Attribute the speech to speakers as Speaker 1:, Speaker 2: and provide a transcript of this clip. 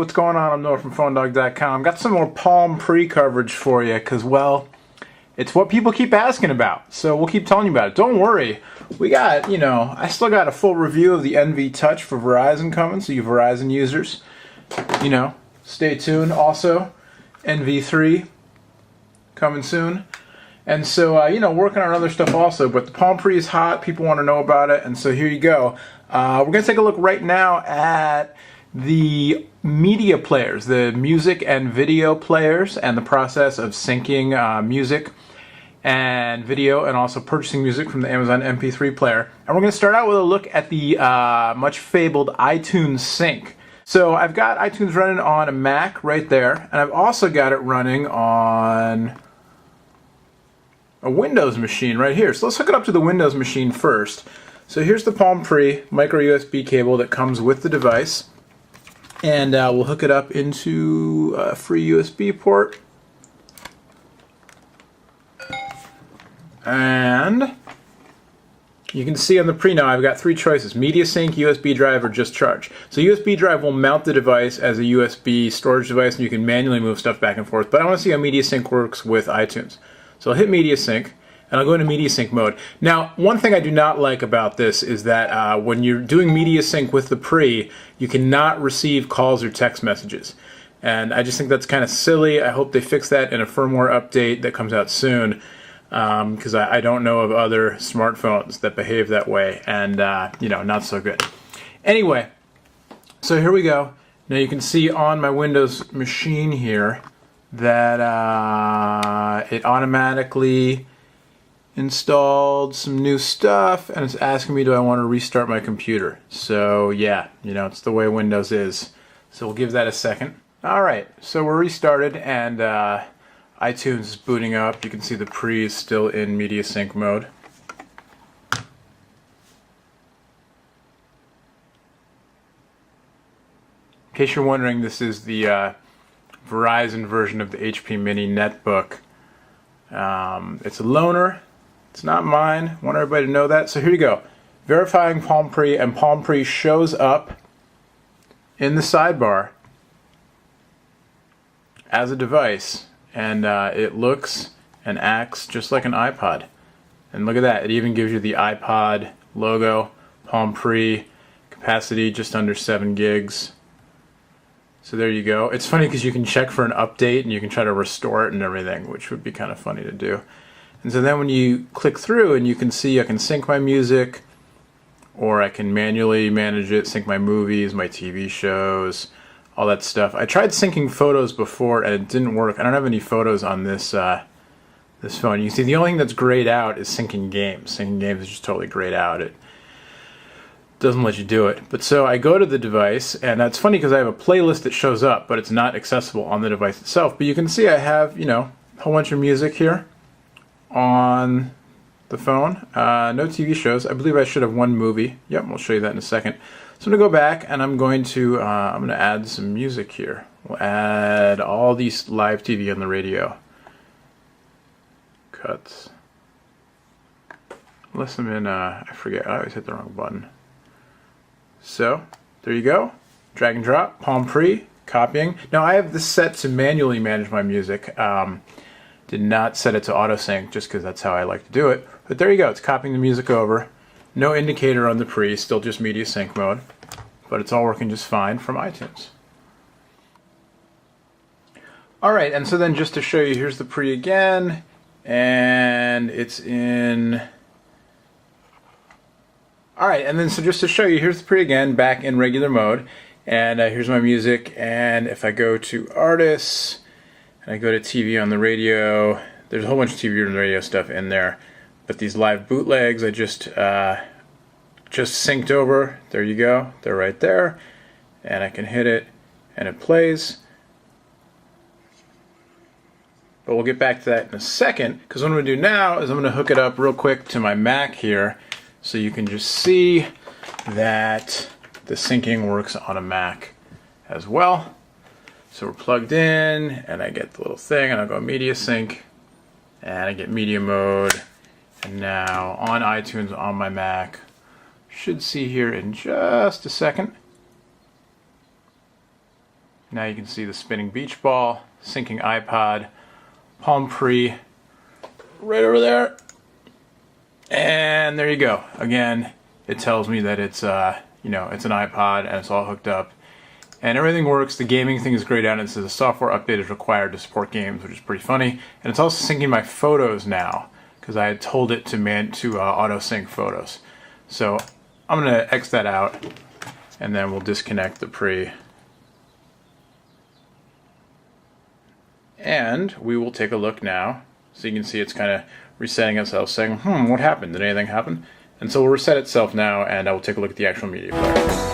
Speaker 1: what's going on? I'm Noah from PhoneDog.com. Got some more Palm Pre coverage for you because, well, it's what people keep asking about. So we'll keep telling you about it. Don't worry. We got, I still got a full review of the NV Touch for Verizon coming, so you Verizon users, stay tuned. Also, NV3 coming soon. And so, working on other stuff also, but the Palm Pre is hot. People want to know about it, and so here you go. We're going to take a look right now at the media players, the music and video players, and the process of syncing music and video, and also purchasing music from the Amazon MP3 player. And we're going to start out with a look at the much fabled iTunes Sync. So I've got iTunes running on a Mac right there, and I've also got it running on a Windows machine right here. So let's hook it up to the Windows machine first. So here's the Palm Pre micro USB cable that comes with the device. And we'll hook it up into a free USB port. And you can see on the Pre now I've got three choices: Media Sync, USB drive, or just charge. So USB drive will mount the device as a USB storage device, and you can manually move stuff back and forth. But I want to see how Media Sync works with iTunes. So I'll hit Media Sync, and I'll go into Media Sync mode. Now, one thing I do not like about this is that when you're doing Media Sync with the Pre, you cannot receive calls or text messages. And I just think that's kind of silly. I hope they fix that in a firmware update that comes out soon, because I don't know of other smartphones that behave that way, and not so good. Anyway, so here we go. Now you can see on my Windows machine here that it automatically installed some new stuff, and it's asking me, do I want to restart my computer? So yeah, it's the way Windows is. So we'll give that a second. Alright, so we're restarted, and iTunes is booting up. You can see the Pre is still in Media Sync mode. In case you're wondering, this is the Verizon version of the HP Mini Netbook. It's a loaner. It's not mine. I want everybody to know that. So here you go. Verifying Palm Pre, and Palm Pre shows up in the sidebar as a device, and it looks and acts just like an iPod. And look at that. It even gives you the iPod logo. Palm Pre, capacity just under 7 gigs. So there you go. It's funny because you can check for an update and you can try to restore it and everything, which would be kind of funny to do. And so then when you click through, and you can see I can sync my music, or I can manually manage it, sync my movies, my TV shows, all that stuff. I tried syncing photos before and it didn't work. I don't have any photos on this this phone. You can see the only thing that's grayed out is syncing games. Syncing games is just totally grayed out. It doesn't let you do it. But so I go to the device, and it's funny because I have a playlist that shows up, but it's not accessible on the device itself. But you can see I have, a whole bunch of music here on the phone. No TV shows. I believe I should have one movie. Yep, we'll show you that in a second. So I'm going to go back, and I'm going to add some music here. We'll add all these live TV on the radio. Cuts. Unless I'm in, I forget, I always hit the wrong button. So, there you go. Drag and drop, Palm Pre, copying. Now I have this set to manually manage my music. Did not set it to auto sync just because that's how I like to do it. But there you go, it's copying the music over. No indicator on the Pre, still just Media Sync mode. But it's all working just fine from iTunes. Alright, and so then just to show you, here's the Pre again. And it's in... Alright, and then so just to show you, here's the Pre again, back in regular mode. And here's my music, and if I go to Artists, and I go to TV on the radio, there's a whole bunch of TV on the radio stuff in there. But these live bootlegs, I just synced over. There you go, they're right there. And I can hit it, and it plays. But we'll get back to that in a second, because what I'm going to do now is I'm going to hook it up real quick to my Mac here, so you can just see that the syncing works on a Mac as well. So we're plugged in, and I get the little thing, and I'll go Media Sync, and I get Media Mode, and now on iTunes on my Mac, should see here in just a second. Now you can see the spinning beach ball, syncing iPod, Palm Pre, right over there. And there you go. Again, it tells me that it's it's an iPod and it's all hooked up. And everything works. The gaming thing is grayed out, and it says a software update is required to support games, which is pretty funny. And it's also syncing my photos now, because I had told it to auto sync photos. So I'm gonna X that out, and then we'll disconnect the pre. And we will take a look now. So you can see it's kind of resetting itself, saying, what happened? Did anything happen? And so we'll reset itself now, and I will take a look at the actual media player.